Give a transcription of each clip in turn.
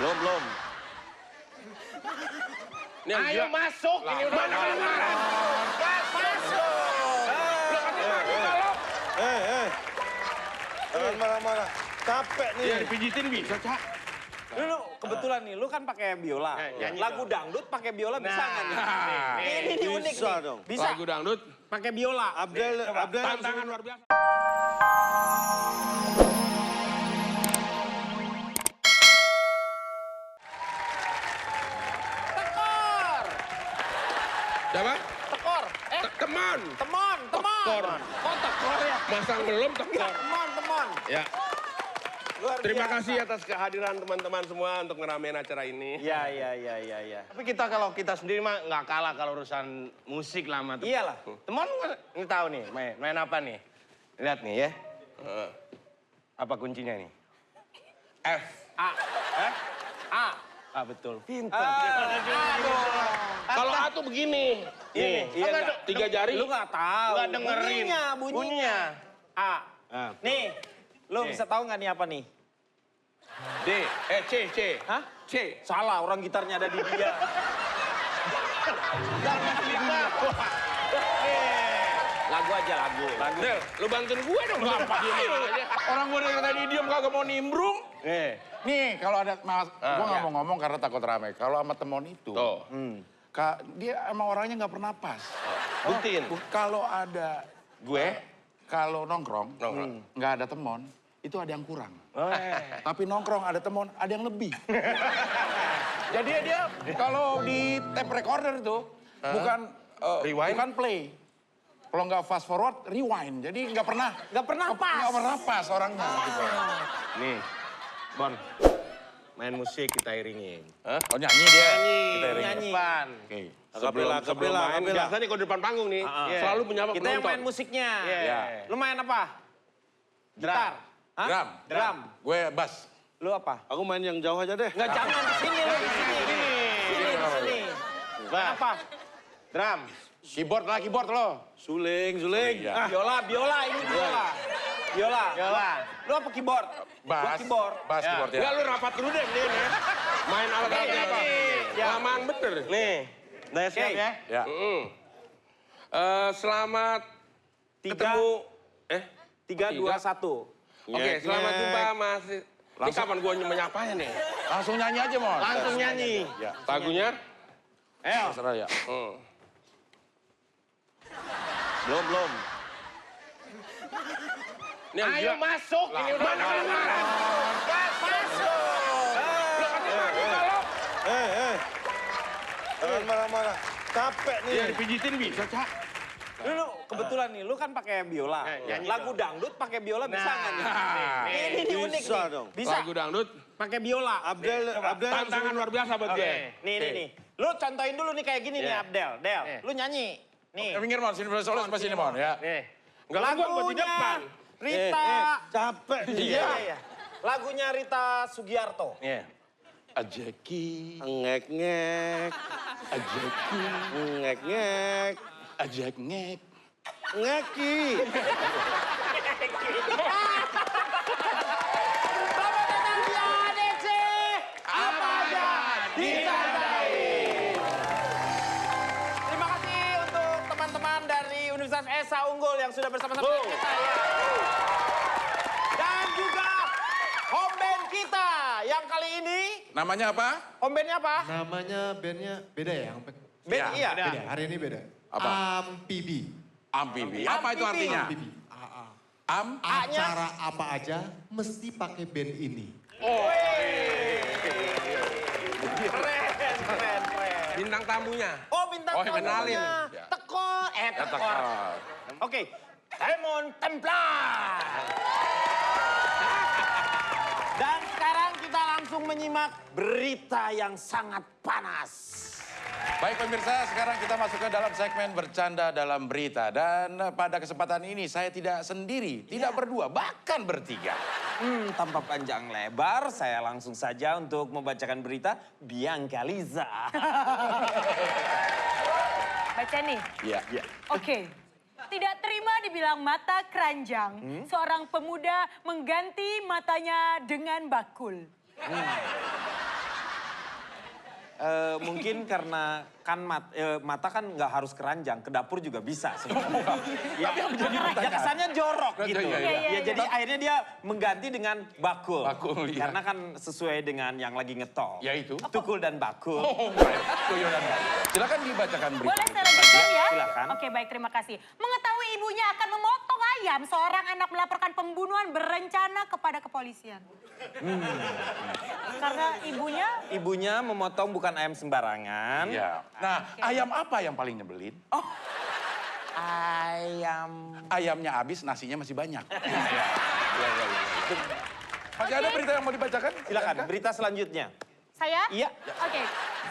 Belum. Ayo masuk, ini udah marah. Masuk. Jangan marah-marah. Capek nih. Ya dipijitin bisa, Cak. Lu kebetulan nih, lu kan pakai biola. Lagu dangdut pakai biola bisa nggak nih? Ini unik bisa nih. dong. Bisa. Lagu dangdut Pakai biola. Abdel, tantangan luar biasa. Tekor. Siapa? Tekor. Teman. Temon. Tekor. Oh, tekor ya? Masang belum tekor. Temon. Ya. Luar Terima biasa. kasih atas kehadiran teman-teman semua untuk ngeramein acara ini. Iya. Tapi kalau kita sendiri mah nggak kalah kalau urusan musik lah sama Iyalah. teman. Ini tahu nih, main apa nih? Lihat nih ya. Apa kuncinya nih? F. A. Ah betul. Pintar. Kalau A tuh begini. Iya, Kan 3 jari. Lu nggak tahu. Nggak dengerin. Bunyinya. A. Ah, Nih, lu bisa tahu nggak nih apa nih? D. C. Hah? C. Salah, orang gitarnya ada di dia. Lagu aja, lagu. Del, lu bantuin gue dong. Ngapain aja. Orang gue dari tadi diem kagak mau nimbrung. Nih kalau ada mas, gue nggak mau ngomong karena takut rame. Kalau sama temon itu, Tuh. dia emang orangnya nggak pernah pas. Buktiin. Kalau ada Gue. kalau nongkrong, nggak ada temon, itu ada yang kurang. Tapi nongkrong ada temon, ada yang lebih. Jadi dia kalau di tape recorder itu bukan Rewind? bukan play. Kalau nggak fast forward, rewind. Jadi nggak pernah pas. Nggak pernah pas orangnya. Gitu. Nih, Bon. Main musik kita iringin. Oh nyanyi dia. Kita iringin. Nyanyi. Depan. Oke. Sebelum main, biasanya kalau di depan panggung nih, selalu menyapa Kita yang penonton. main musiknya. Iya. Lu main apa? Gitar. Hah? Drum. Drum. Gue bass. Lu apa? Aku main yang jauh aja deh. Nggak, jangan di sini lu, di sini. Di sini. Main apa? Drum. Keyboard lo. Suling. Iya. Biola, ini biola. Biola. Lu apa keyboard? Gua Bass. keyboard. Bass keyboard ya. Enggak, lu rapat dulu deh, Din ya. Main alat-alatnya apa? Lamaan bener. Nih, udah siap ya? Ya. Selamat Tiga. ketemu. 3, 2, 1. Oke, selamat jumpa Mas. Ini kapan gua menyapanya nih? Langsung nyanyi aja, Mon. Langsung nyanyi. Ya. Lagunya? Ayo. Terserah ya. Belum. Ini yang Ayo gila. masuk, ini udah marah. Jangan marah-marah. Capek nih. Ya dipijitin bisa, Cak. Lu kebetulan nih, lu kan pakai biola. Lagu dangdut pakai biola bisa nggak nih? Ini unik Bisa nih. dong. Bisa. Lagu dangdut, Pakai biola. Abdel. tantangan luar biasa buat gue. Nih. Lu contohin dulu nih kayak gini nih, Abdel. Lu nyanyi. Nih. Minggir, Mon. Sini soalnya sebelah sini, Mon. Ya. Nih. Enggak lah, gua buat di Lagunya depan. Rita. Capek nih. Iya. Lagunya Rita Sugiarto. Iya. Ajeki, Ngek. ajeki, Ngek. ajek ngek. Ngeki. Apa aja ditandai. Terima kasih untuk teman-teman dari Universitas Esa Unggul yang sudah bersama-sama dengan kita ya. Dan juga home band kita yang kali ini, Namanya apa? home bandnya apa? Namanya bandnya beda ya? Band iya. Beda, hari ini beda. Apa? Amfibi. Amfibi. Apa itu Amfibi. artinya? Amfibi. A-nya? Acara apa aja mesti pakai band ini. Keren. Bintang tamunya. Oh, bintang Oh, kenalin. tamunya. Ya. Tekor. Tekor. Oke. Diamond Templar. Dan sekarang kita langsung menyimak berita yang sangat panas. Baik pemirsa, sekarang kita masuk ke dalam segmen bercanda dalam berita. Dan pada kesempatan ini saya tidak sendiri, tidak berdua, bahkan bertiga. Tanpa panjang lebar, saya langsung saja untuk membacakan berita Bianca Liza. Baca nih. Iya. Oke. Tidak terima dibilang mata keranjang, seorang pemuda mengganti matanya dengan bakul. Mungkin karena kan mata kan nggak harus keranjang, ke dapur juga bisa sebenarnya. Ya, ya kesannya jorok gitu. iya. Ya, jadi akhirnya dia mengganti dengan bakul. Bakul, iya. Karena kan sesuai dengan yang lagi ngetol. Ya itu. Tukul dan bakul. Baik, Tuyul dan Baik. Silakan dibacakan berita. Boleh saya lanjutkan ya? Silakan. Oke, baik, terima kasih. Mengetahui ibunya akan memotong ayam, seorang anak melaporkan pembunuhan berencana kepada kepolisian. Karena Ibunya memotong bukan ayam sembarangan. Ya. Nah, ayam apa yang paling nyebelin? Ayam. Ayamnya habis, nasinya masih banyak. Ya. Masih ada berita yang mau dibacakan? Silakan, berita selanjutnya. saya? Iya. Oke.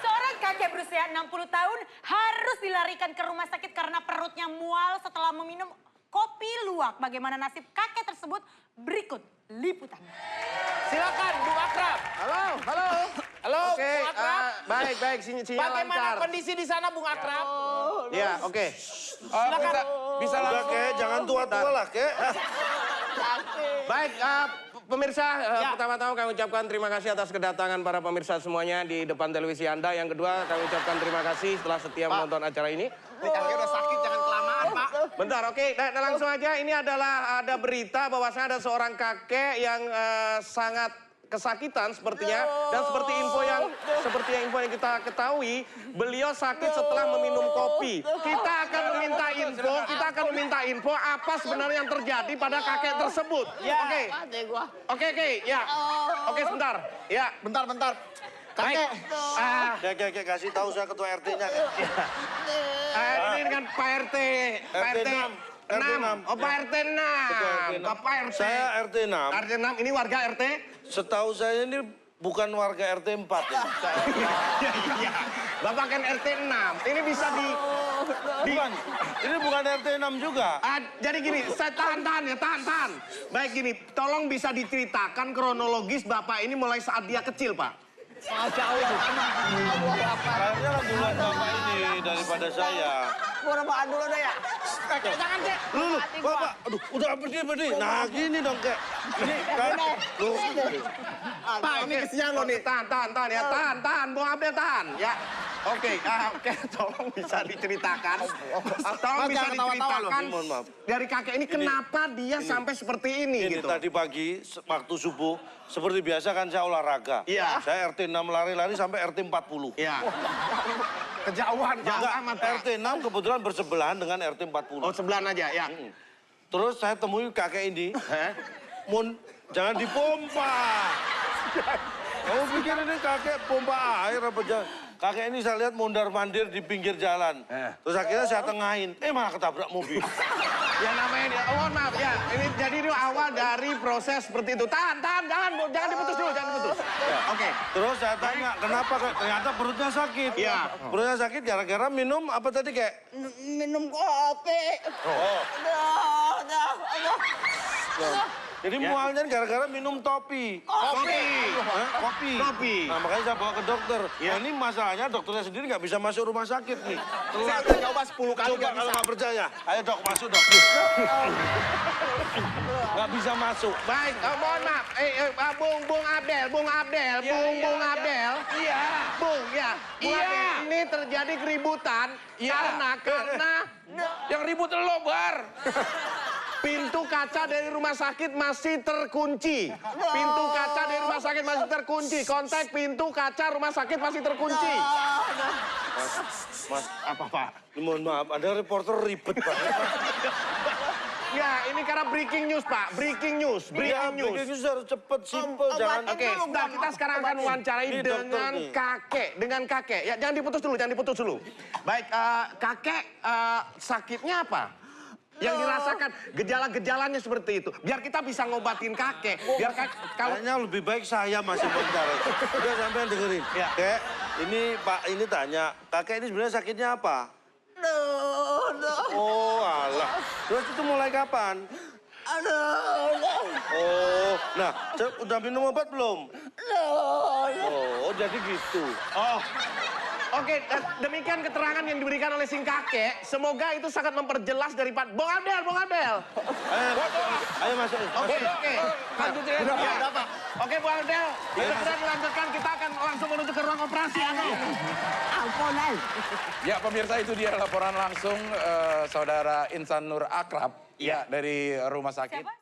Seorang kakek berusia 60 tahun harus dilarikan ke rumah sakit karena perutnya mual setelah meminum kopi luwak. Bagaimana nasib kakek tersebut? Berikut liputan. Silakan, Bung Akrab. Halo. Halo, Oke, Bung Akrab. baik, sinyal Bagaimana lancar. kondisi di sana, Bung Akrab? Ya, oke. Bisa Udah, langsung. Kek, jangan tua-tua lah, Kek. Baik, pemirsa, pertama-tama kami ucapkan terima kasih atas kedatangan para pemirsa semuanya di depan televisi Anda. Yang kedua, kami ucapkan terima kasih setelah setia menonton acara ini. Kakek udah sakit, jangan kelamaan, Pak. Bentar, oke. Nah, langsung aja. Ini adalah ada berita bahwasanya ada seorang kakek yang sangat kesakitan sepertinya, dan seperti info yang kita ketahui, beliau sakit setelah meminum kopi. Kita akan meminta info apa sebenarnya yang terjadi pada kakek tersebut. Oke, ya. Oke, sebentar. Ya, Bentar. baik. Kek, kasih tahu saya ketua RT-nya. Ini dengan Pak RT. Pak RT 6. Oh, Pak RT 6. Bapak RT. Saya RT 6. RT 6, ini warga RT? Setahu saya ini bukan warga RT 4 ya. Iya. Bapak kan RT 6. Ini bisa Bukan, ini bukan RT 6 juga. Jadi gini, saya tahan. Baik gini, tolong bisa diceritakan kronologis Bapak ini mulai saat dia kecil, Pak. Kayaknya kan duluan Bapak ini daripada saya. Jangan, Cek. Lu, Bapak, aduh, udah berdiri. Nah, gini dong, Kek. Ini kan, lu. Pak, ini kesian loh nih. Tahan ya. Tahan. Bung Abdel, tahan. Ya. Oke, tolong bisa diceritakan. Mohon maaf. Dari kakek ini kenapa dia sampai seperti ini Ini gitu. tadi pagi, waktu subuh, seperti biasa kan saya olahraga. Iya. Saya RT 6 lari-lari sampai RT 40. Iya. Kejauhan, Pak. Enggak, Amat, Pak. RT 6 kebetulan bersebelahan dengan RT 40. Oh, sebelahan aja, ya. Terus saya temui kakek ini, jangan dipompa. Kamu pikir ini kakek pompa air apa jangan? Kakek ini saya lihat mondar-mandir di pinggir jalan. Terus akhirnya saya tengahin, malah ketabrak mobil. Ya namanya, mohon maaf ya. Ini jadi ini awal dari proses seperti itu. Tahan, jangan diputus dulu, jangan diputus. Oke. Terus saya tanya, kenapa? Ternyata perutnya sakit. Iya. Perutnya sakit gara-gara minum apa tadi, Kek? Minum kopi. Jadi mualnya gara-gara minum topi. Kopi. Nah, makanya saya bawa ke dokter. Nah, ini masalahnya dokternya sendiri nggak bisa masuk rumah sakit nih. Saya udah nyoba 10 kali Coba nggak kalau bisa. nggak percaya, ayo dok masuk dok. Nggak bisa masuk. Baik, mohon maaf. Bung Abdel. Bung Abdel. Iya. Bung Abdel. Ini terjadi keributan karena Yang ribut lo, Bar. pintu kaca dari rumah sakit masih terkunci. Kontak pintu kaca rumah sakit masih terkunci. Mas, Apa, Pak? mohon maaf, ada reporter ribet banget. Ya, ini karena breaking news, Pak. Breaking news. Breaking news harus cepet, simple, jangan. Oke, sebentar, kita sekarang akan wawancarai Ini dokter dengan nih. kakek. Ya, jangan diputus dulu. Baik, kakek sakitnya apa? Yang dirasakan gejala-gejalanya seperti itu. Biar kita bisa ngobatin kakek. Biar kalau Kayaknya lebih baik saya masih bentar. Udah sampean dengerin. Ya. Kek, ini Pak ini tanya, kakek ini sebenarnya sakitnya apa? Oh, alah. Terus itu mulai kapan? Oh, nah, udah minum obat belum? Oh, jadi gitu. Oke, demikian keterangan yang diberikan oleh si kakek. Semoga itu sangat memperjelas daripada... Bung Abdel! Ayo masuk. Oke. Lanjutin. Oke, Bung Abdel. Kita dilanjutkan, kita akan langsung menuju ke ruang operasi. McDonald. Ya pemirsa, itu dia laporan langsung saudara Insan Nur Akrab ya dari rumah sakit. Siapa?